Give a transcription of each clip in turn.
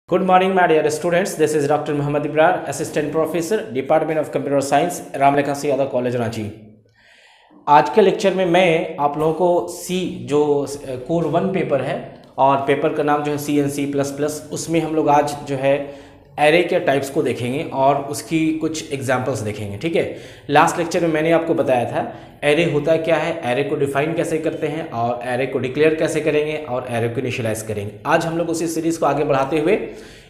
Good morning, my dear students. This is Dr. Muhammad Ibrar, Assistant Professor, Department of Computer Science, Ramlekha C Yadav college Ranchi. आज के lecture में मैं आप लोगों को सी जो कोर 1 पेपर है और पेपर का नाम जो है C++, उसमें हम लोग आज जो है एरे के टाइप्स को देखेंगे और उसकी कुछ एग्जांपल्स देखेंगे। ठीक है, लास्ट लेक्चर में मैंने आपको बताया था एरे होता क्या है, एरे को डिफाइन कैसे करते हैं और एरे को डिक्लेयर कैसे करेंगे और एरे को इनिशियलाइज करेंगे। आज हम लोग उसी सीरीज़ को आगे बढ़ाते हुए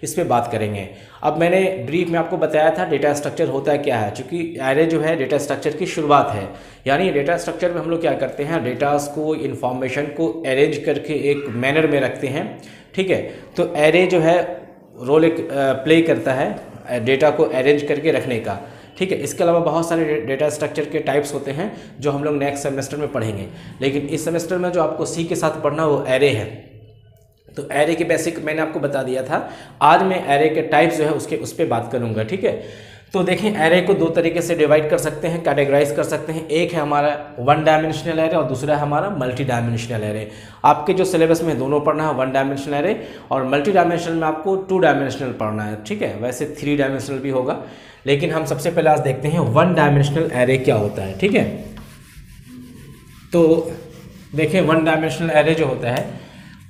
इस पर बात करेंगे। अब मैंने ब्रीफ में आपको बताया था डेटा स्ट्रक्चर होता क्या है, चूँकि एरे जो है डेटा स्ट्रक्चर की शुरुआत है। यानी डेटा स्ट्रक्चर में हम लोग क्या करते हैं, डेटास को, इन्फॉर्मेशन को अरेंज करके एक मैनर में रखते हैं। ठीक है, तो एरे जो है रोल एक प्ले करता है डेटा को अरेंज करके रखने का। ठीक है, इसके अलावा बहुत सारे डेटा स्ट्रक्चर के टाइप्स होते हैं जो हम लोग नेक्स्ट सेमेस्टर में पढ़ेंगे, लेकिन इस सेमेस्टर में जो आपको सी के साथ पढ़ना वो एरे है। तो एरे के बेसिक मैंने आपको बता दिया था। आज मैं एरे के टाइप्स जो है उस पर बात करूँगा। ठीक है, तो देखें एरे को दो तरीके से डिवाइड कर सकते हैं, कैटेगराइज कर सकते हैं। एक है हमारा 1 डायमेंशनल एरे और दूसरा है हमारा मल्टी डायमेंशनल एरे। आपके जो सिलेबस में दोनों पढ़ना है, 1 डायमेंशनल एरे और मल्टी डायमेंशनल में आपको 2 डायमेंशनल पढ़ना है। ठीक है, वैसे 3 डायमेंशनल भी होगा, लेकिन हम सबसे पहले आज देखते हैं 1 डायमेंशनल एरे क्या होता है। ठीक है, तो देखें 1 डायमेंशनल एरे जो होता है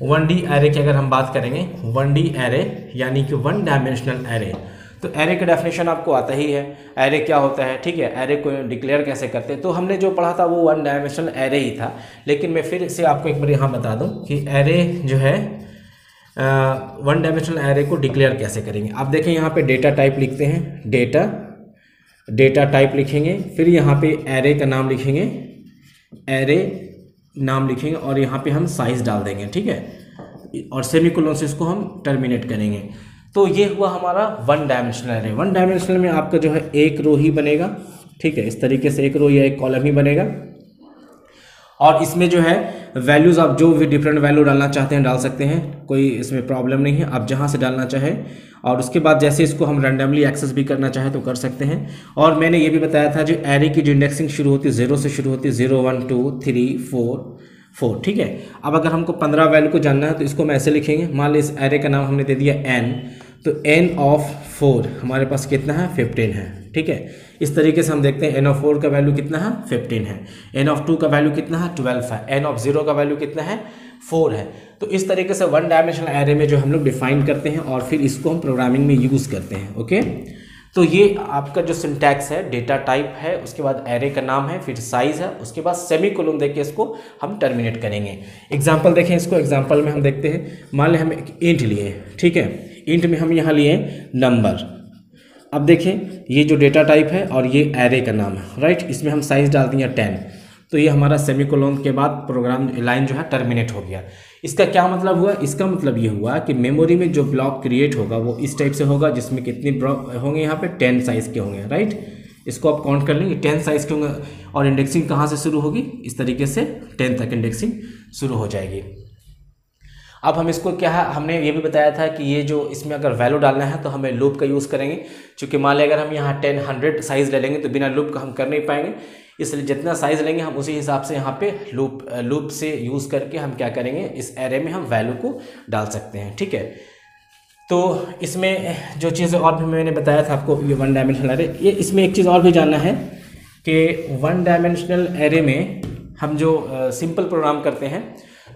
1D एरे की अगर हम बात करेंगे, 1D एरे यानी कि 1 डायमेंशनल एरे। तो एरे का डेफिनेशन आपको आता ही है, एरे क्या होता है। ठीक है, एरे को डिक्लेयर कैसे करते हैं, तो हमने जो पढ़ा था वो 1 डायमेंशनल एरे ही था, लेकिन मैं फिर से आपको एक बार यहाँ बता दूँ कि एरे जो है 1 डायमेंशनल एरे को डिक्लेयर कैसे करेंगे। आप देखें यहाँ पे डेटा टाइप लिखते हैं, डेटा टाइप लिखेंगे, फिर यहाँ पे एरे का नाम लिखेंगे, एरे नाम लिखेंगे और यहाँ पे हम साइज डाल देंगे। ठीक है, और सेमीकोलन से इसको हम टर्मिनेट करेंगे। तो ये हुआ हमारा 1 डायमेंशनल एरे। 1 डायमेंशनल में आपका जो है एक रो ही बनेगा। ठीक है, इस तरीके से एक रो या एक कॉलम ही बनेगा और इसमें जो है वैल्यूज़ आप जो भी डिफरेंट वैल्यू डालना चाहते हैं डाल सकते हैं, कोई इसमें प्रॉब्लम नहीं है, आप जहाँ से डालना चाहे। और उसके बाद जैसे इसको हम रैंडमली एक्सेस भी करना चाहे तो कर सकते हैं। और मैंने ये भी बताया था जो एरे की जो इंडेक्सिंग शुरू होती है 0 से शुरू होती है, 0 1 2 3 4। ठीक है, अब अगर हमको 15 वैल्यू को जानना है तो इसको हम ऐसे लिखेंगे। मान ली इस एरे का नाम हमने दे दिया n, तो n ऑफ 4 हमारे पास कितना है, 15 है। ठीक है, इस तरीके से हम देखते हैं n ऑफ 4 का वैल्यू कितना है, 15 है। n ऑफ 2 का वैल्यू कितना है, 12 है। n ऑफ 0 का वैल्यू कितना है, 4 है। तो इस तरीके से 1 डायमेंशनल एरे में जो हम लोग डिफाइन करते हैं और फिर इसको हम प्रोग्रामिंग में यूज़ करते हैं। ओके, तो ये आपका जो सिंटैक्स है, डेटा टाइप है, उसके बाद एरे का नाम है, फिर साइज है, उसके बाद सेमीकोलन देके इसको हम टर्मिनेट करेंगे। एग्जांपल देखें इसको। एग्जांपल में हम देखते हैं, मान लें हम एक इंट लिए। ठीक है, इंट में हम यहाँ लिए नंबर। अब देखें ये जो डेटा टाइप है और ये एरे का नाम है, राइट। इसमें हम साइज डाल दिए 10, तो ये हमारा सेमीकोलन के बाद प्रोग्राम लाइन जो है टर्मिनेट हो गया। इसका क्या मतलब हुआ, इसका मतलब ये हुआ कि मेमोरी में जो ब्लॉक क्रिएट होगा वो इस टाइप से होगा, जिसमें कितने ब्लॉक होंगे, यहाँ पे 10 साइज के होंगे, राइट। इसको आप काउंट कर लेंगे, 10 साइज के होंगे। और इंडेक्सिंग कहाँ से शुरू होगी, इस तरीके से 10 तक इंडेक्सिंग शुरू हो जाएगी। अब हम इसको क्या है, हमने ये भी बताया था कि ये जो इसमें अगर वैल्यू डालना है तो हमें लूप का यूज़ करेंगे, क्योंकि मान लें अगर हम यहाँ 10 100 साइज ले लेंगे तो बिना लूप का हम कर नहीं पाएंगे। इसलिए जितना साइज लेंगे हम उसी हिसाब से यहाँ पे लूप से यूज़ करके हम क्या करेंगे, इस एरे में हम वैल्यू को डाल सकते हैं। ठीक है, तो इसमें जो चीज़ें और भी मैंने बताया था आपको, ये 1 डायमेंशनल एरे, ये इसमें एक चीज़ और भी जानना है कि 1 डायमेंशनल एरे में हम जो सिंपल प्रोग्राम करते हैं,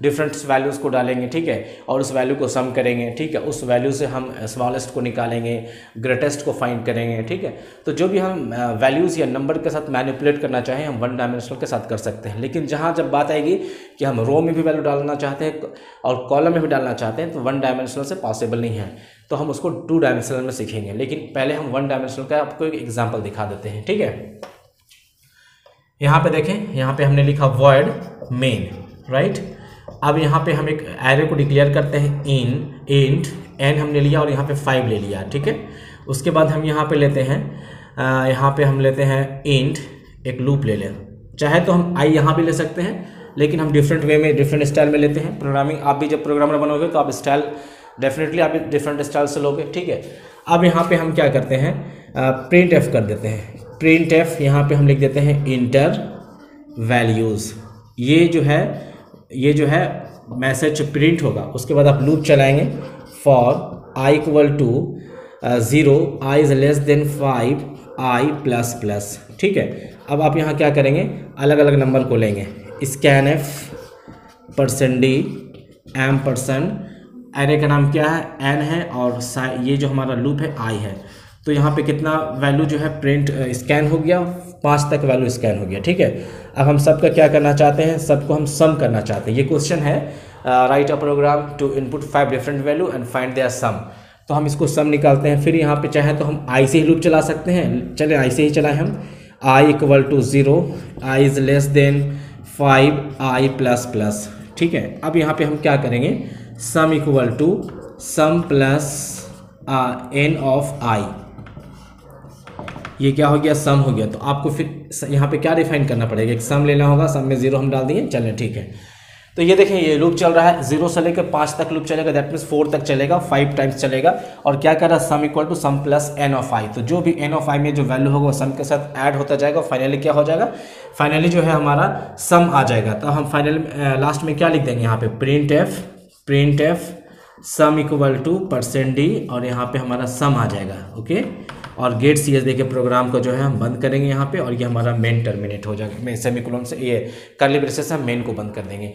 डिफरेंट वैल्यूज़ को डालेंगे। ठीक है, और उस वैल्यू को सम करेंगे। ठीक है, उस वैल्यू से हम स्मॉलेस्ट को निकालेंगे, ग्रेटेस्ट को फाइंड करेंगे। ठीक है, तो जो भी हम वैल्यूज़ या नंबर के साथ मैनिपुलेट करना चाहें हम 1 डायमेंशनल के साथ कर सकते हैं। लेकिन जब बात आएगी कि हम रो में भी वैल्यू डालना चाहते हैं और कॉलम में भी डालना चाहते हैं तो 1 डायमेंशनल से पॉसिबल नहीं है, तो हम उसको 2 डायमेंशनल में सीखेंगे। लेकिन पहले हम 1 डायमेंशनल का आपको एक एग्जाम्पल दिखा देते हैं। ठीक है, यहाँ पे देखें, यहाँ पे हमने लिखा वॉइड मेन, राइट। अब यहाँ पे हम एक एरे को डिक्लेयर करते हैं, इंट n हमने लिया और यहाँ पे 5 ले लिया। ठीक है, उसके बाद हम यहाँ पे लेते हैं, यहाँ पे हम लेते हैं इंट, एक लूप ले लें। चाहे तो हम i यहाँ भी ले सकते हैं, लेकिन हम डिफरेंट वे में, डिफरेंट स्टाइल में लेते हैं। प्रोग्रामिंग आप भी जब प्रोग्रामर बनोगे तो आप स्टाइल डेफिनेटली आप डिफरेंट स्टाइल से लोगे। ठीक है, अब यहाँ पे हम क्या करते हैं, प्रिंट एफ कर देते हैं। प्रिंट एफ यहाँ पे हम लिख देते हैं इंटर वैल्यूज़। ये जो है मैसेज प्रिंट होगा, उसके बाद आप लूप चलाएंगे for i equal to 0, i is less than 5, i plus plus. ठीक है, अब आप यहाँ क्या करेंगे, अलग अलग नंबर को लेंगे, स्कैन एफ %d %, एरे का नाम क्या है, n है, और ये जो हमारा लूप है i है। तो यहाँ पे कितना वैल्यू जो है प्रिंट स्कैन हो गया, 5 तक वैल्यू स्कैन हो गया। ठीक है, अब हम सबका क्या करना चाहते हैं, सबको हम सम करना चाहते हैं। ये क्वेश्चन है, write a program to input 5 different value and find their sum. तो हम इसको सम निकालते हैं। फिर यहाँ पे चाहे तो हम i से ही लूप चला सकते हैं, चले i से ही चलाएं हम। i equal to 0, i is less than 5, i plus plus. ठीक है, अब यहाँ पे हम क्या करेंगे, sum equal to sum plus n of i, ये क्या हो गया, सम हो गया। तो आपको फिर यहाँ पे क्या डिफाइन करना पड़ेगा, एक सम लेना होगा, सम में 0 हम डाल दिए, चलें ठीक है। तो ये देखें, ये लूप चल रहा है, 0 से लेकर 5 तक लूप चलेगा, दैट मीन्स 4 तक चलेगा, 5 टाइम्स चलेगा। और क्या कर रहा है, sum equal to sum plus n of i। तो जो भी n ऑफ i में जो वैल्यू होगा वो सम के साथ ऐड होता जाएगा, फाइनली क्या हो जाएगा, फाइनली जो है हमारा सम आ जाएगा। तो हम फाइनल लास्ट में क्या लिख देंगे, यहाँ पे print f sum equal to %d, और यहाँ पे हमारा सम आ जाएगा। ओके, और गेट सी एस दे के प्रोग्राम को जो है हम बंद करेंगे यहाँ पे, और ये हमारा मेन टर्मिनेट हो जाएगा, सेमीकोलन से ये कर्ली ब्रेसेस से हम मेन को बंद कर देंगे।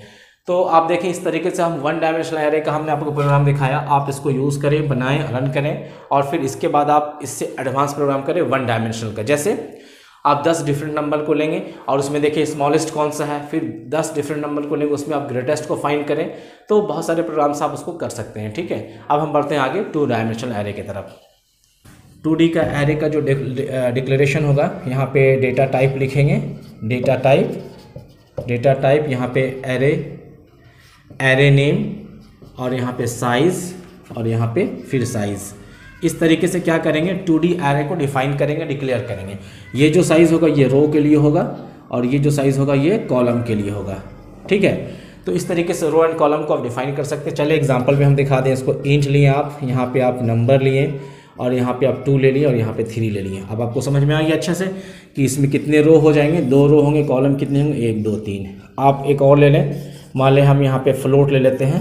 तो आप देखें, इस तरीके से हम 1 डायमेंशनल एरे का हमने आपको प्रोग्राम दिखाया, आप इसको यूज़ करें, बनाएं, रन करें, और फिर इसके बाद आप इससे एडवांस प्रोग्राम करें 1 डायमेंशनल का। जैसे आप 10 डिफरेंट नंबर को लेंगे और उसमें देखिए स्मॉलेस्ट कौन सा है, फिर 10 डिफरेंट नंबर को लेंगे, उसमें आप ग्रेटेस्ट को फाइंड करें, तो बहुत सारे प्रोग्राम्स आप उसको कर सकते हैं। ठीक है, अब हम बढ़ते हैं आगे 2 डायमेंशनल एरे की तरफ। 2D का एरे का जो डिक्लेरेशन होगा, यहाँ पे डेटा टाइप लिखेंगे, डेटा टाइप यहाँ पे एरे नेम, और यहाँ पे साइज़, और यहाँ पे फिर साइज़। इस तरीके से क्या करेंगे, 2D एरे को डिफाइन करेंगे, डिक्लेयर करेंगे। ये जो साइज़ होगा ये रो के लिए होगा, और ये जो साइज़ होगा ये कॉलम के लिए होगा। ठीक है, तो इस तरीके से रो एंड कॉलम को आप डिफाइन कर सकते हैं। चलिए एग्जांपल में हम दिखा दें इसको। इंट लिए आप, यहाँ पे आप नंबर लिए, और यहाँ पे आप 2 ले लिए, और यहाँ पे 3 ले लिए। अब आपको समझ में आ गया अच्छे से कि इसमें कितने रो हो जाएंगे, 2 रो होंगे, कॉलम कितने होंगे, 1 2 3। आप एक और ले लें, मान लें हम यहाँ पे फ्लोट ले लेते हैं,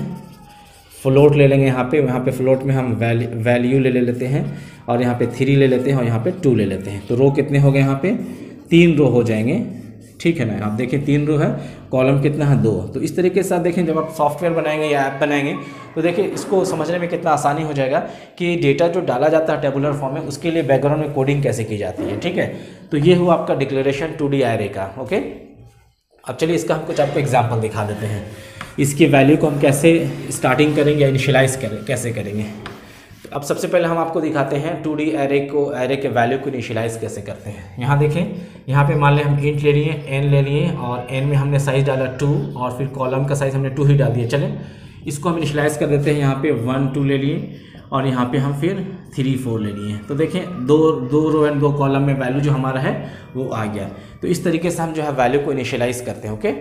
फ्लोट ले लेंगे यहाँ पे फ्लोट में हम वैल्यू ले लेते हैं, और यहाँ पे 3 ले लेते हैं, और यहाँ पे 2 ले लेते हैं। तो रो कितने हो गए, यहाँ पे 3 रो हो जाएंगे। ठीक है ना, आप देखें 3 रो है, कॉलम कितना है 2। तो इस तरीके से आप देखें, जब आप सॉफ्टवेयर बनाएंगे या ऐप बनाएंगे तो देखिए इसको समझने में कितना आसानी हो जाएगा कि डेटा जो डाला जाता है टेबुलर फॉर्म में, उसके लिए बैकग्राउंड में कोडिंग कैसे की जाती है। ठीक है, तो ये हुआ आपका डिक्लेरेशन 2D एरे का। ओके, अब चलिए इसका हम कुछ आपको एग्जाम्पल दिखा देते हैं। इसकी वैल्यू को हम कैसे स्टार्टिंग करेंगे या इनिशियलाइज कैसे करेंगे। तो अब सबसे पहले हम आपको दिखाते हैं 2D एरे के वैल्यू को इनिशियलाइज कैसे करते हैं। यहाँ देखें, यहाँ पे मान लें हम इंट ले लिए, n ले लिए, और n में हमने साइज़ डाला 2, और फिर कॉलम का साइज़ हमने 2 ही डाल दिया। चलें इसको हम इनिशियलाइज कर देते हैं। यहाँ पे 1 2 ले लिए, और यहाँ पे हम फिर 3 4 ले लिए। तो देखें 2 रो एंड 2 कॉलम में वैल्यू जो हमारा है वो आ गया। तो इस तरीके से हम जो है वैल्यू को इनिशियलाइज करते हैं। ओके,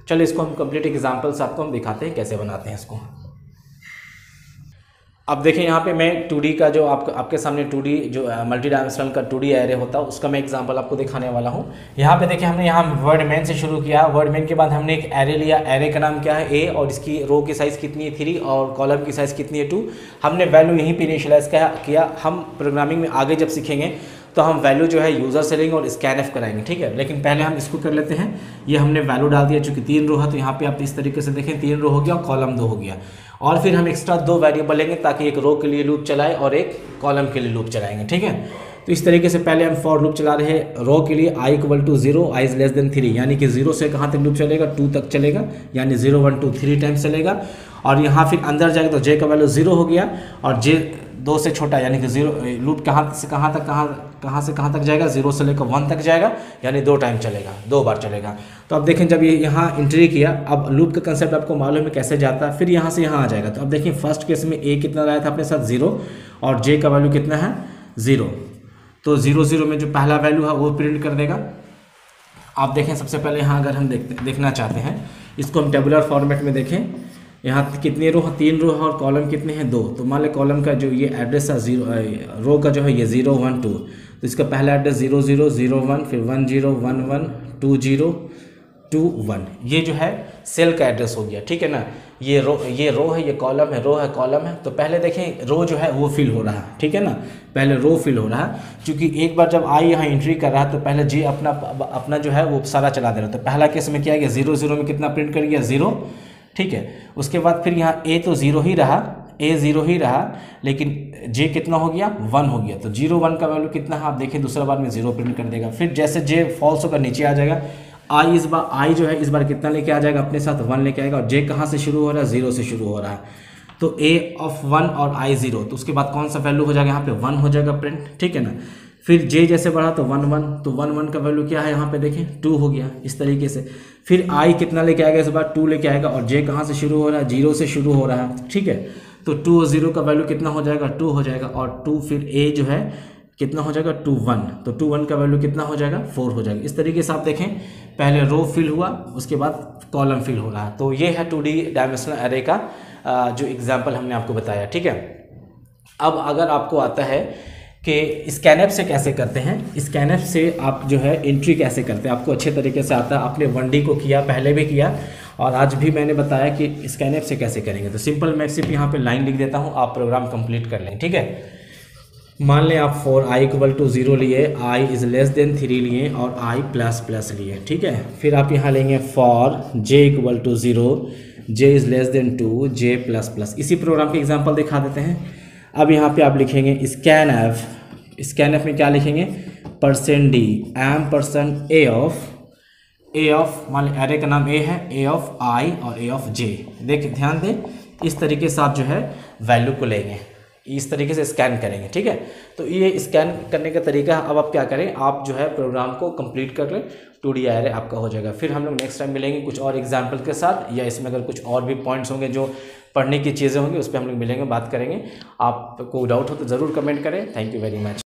चलो इसको हम कंप्लीट एग्जांपल्स आपको हम दिखाते हैं कैसे बनाते हैं इसको। अब देखें यहाँ पे मैं 2D का जो आपके सामने 2D जो मल्टी डायमेंशनल का 2D एरे होता है उसका मैं एग्जांपल आपको दिखाने वाला हूँ। यहाँ पे देखिए हमने यहाँ वर्ड मेन से शुरू किया। वर्ड मेन के बाद हमने एक एरे लिया। एरे का नाम क्या है A, और इसकी रो की साइज़ कितनी है 3, और कॉलम की साइज़ कितनी है 2। हमने वैल्यू यहीं पर इनिशियलाइज किया। हम प्रोग्रामिंग में आगे जब सीखेंगे तो हम वैल्यू जो है यूज़र से लेंगे और स्कैनएफ कराएंगे। ठीक है, लेकिन पहले हम इसको कर लेते हैं। ये हमने वैल्यू डाल दिया, चूँकि 3 रो है तो यहाँ पे आप इस तरीके से देखें 3 रो हो गया और कॉलम 2 हो गया। और फिर हम एक्स्ट्रा 2 वेरिएबल लेंगे ताकि एक रो के लिए लूप चलाए और एक कॉलम के लिए लूप चलाएंगे। ठीक है, तो इस तरीके से पहले हम फॉर लूप चला रहे हैं रो के लिए i = 0, i < 3, यानी कि 0 से कहाँ तक लूप चलेगा 2 तक चलेगा, यानी 0 1 2 3 टाइम्स चलेगा। और यहाँ फिर अंदर जाएगा तो j का वैल्यू 0 हो गया, और j 2 से छोटा यानी कि 0 लूप कहाँ से कहाँ तक जाएगा, 0 से लेकर 1 तक जाएगा, यानी 2 टाइम चलेगा, 2 बार चलेगा। तो अब देखें जब ये यहाँ एंट्री किया, अब लूप का कंसेप्ट आपको मालूम है कैसे जाता है। फिर यहाँ से यहाँ आ जाएगा। तो अब देखिए फर्स्ट केस में a कितना लाया था अपने साथ 0, और j का वैल्यू कितना है 0। तो 0 0 में जो पहला वैल्यू है वो प्रिंट कर देगा। आप देखें सबसे पहले यहाँ अगर हम देखना चाहते हैं इसको हम टेबुलर फॉर्मेट में देखें। यहाँ कितनी रो है 3 रो है, और कॉलम कितने हैं 2। तो मान लें कॉलम का जो ये एड्रेस है 0, रो का जो है ये 0 1 2, तो इसका पहला एड्रेस 0 0 0 1, फिर 1 0 1 1 2 0 2 1, ये जो है सेल का एड्रेस हो गया। ठीक है ना, ये रो है, ये कॉलम है, रो है कॉलम है। तो पहले देखें रो जो है वो फिल हो रहा है, ठीक है ना, पहले रो फिल हो रहा है, क्योंकि एक बार जब आई यहाँ एंट्री कर रहा है तो पहले जे अपना जो है वो सारा चला दे रहा है। तो पहला केस में क्या गया, 0 0 में कितना प्रिंट कर गया, 0, ठीक है। उसके बाद फिर यहाँ ए तो 0 ही रहा, ए 0 ही रहा, लेकिन जे कितना हो गया, 1 हो गया। तो 0 1 का वैल्यू कितना है आप देखें, दूसरा बार में 0 प्रिंट कर देगा। फिर जैसे जे फॉल्स होकर नीचे आ जाएगा, आई जो है इस बार कितना लेके आ जाएगा अपने साथ, 1 लेके आएगा। और जे कहाँ से शुरू हो रहा है, 0 से शुरू हो रहा है। तो ए ऑफ 1 और आई 0, तो उसके बाद कौन सा वैल्यू हो जाएगा यहाँ पे, 1 हो जाएगा प्रिंट, ठीक है ना। फिर जे जैसे बढ़ा तो 1 1, तो 1 1 का वैल्यू क्या है यहाँ पे देखें, 2 हो गया इस तरीके से। फिर आई कितना लेके आएगा इस बार, 2 लेके आएगा। और जे कहाँ से शुरू हो रहा है, 0 से शुरू हो रहा है, ठीक है। तो 2 और 0 का वैल्यू कितना हो जाएगा, 2 हो जाएगा। और 2 फिर ए जो है कितना हो जाएगा, 2 1, तो 2 1 का वैल्यू कितना हो जाएगा, 4 हो जाएगा। इस तरीके से आप देखें पहले रो फिल हुआ, उसके बाद कॉलम फिल हो रहा है। तो ये है 2D डायमेंशनल एरे का जो एग्जाम्पल हमने आपको बताया, ठीक है। अब अगर आपको आता है कि स्कैनएफ से कैसे करते हैं, स्कैनएफ से आप जो है एंट्री कैसे करते हैं, आपको अच्छे तरीके से आता है। आपने 1D को किया, पहले भी किया, और आज भी मैंने बताया कि स्कैनएफ से कैसे करेंगे। तो सिंपल मैं सिर्फ यहाँ पे लाइन लिख देता हूँ, आप प्रोग्राम कंप्लीट कर लें, ठीक है। मान लें आप फॉर i = 0 लिए, i <3 लिए और i++ लिए, ठीक है। फिर आप यहाँ लेंगे फॉर j = 0, j <2, j++। इसी प्रोग्राम के एग्जांपल दिखा देते हैं। अब यहाँ पे आप लिखेंगे स्कैनएफ, स्कैनएफ में क्या लिखेंगे, %d एम% a ऑफ मान लें एरे का नाम a है, a ऑफ i और a ऑफ j। देखिए ध्यान दें, इस तरीके से आप जो है वैल्यू को लेंगे, इस तरीके से स्कैन करेंगे, ठीक है। तो ये स्कैन करने का तरीका है। अब आप क्या करें, आप जो है प्रोग्राम को कंप्लीट कर लें, 2D एरे आपका हो जाएगा। फिर हम लोग नेक्स्ट टाइम मिलेंगे कुछ और एग्जांपल के साथ, या इसमें अगर कुछ और भी पॉइंट्स होंगे जो पढ़ने की चीज़ें होंगी उस पर हम लोग मिलेंगे, बात करेंगे। आपको डाउट हो तो ज़रूर कमेंट करें। Thank you very much.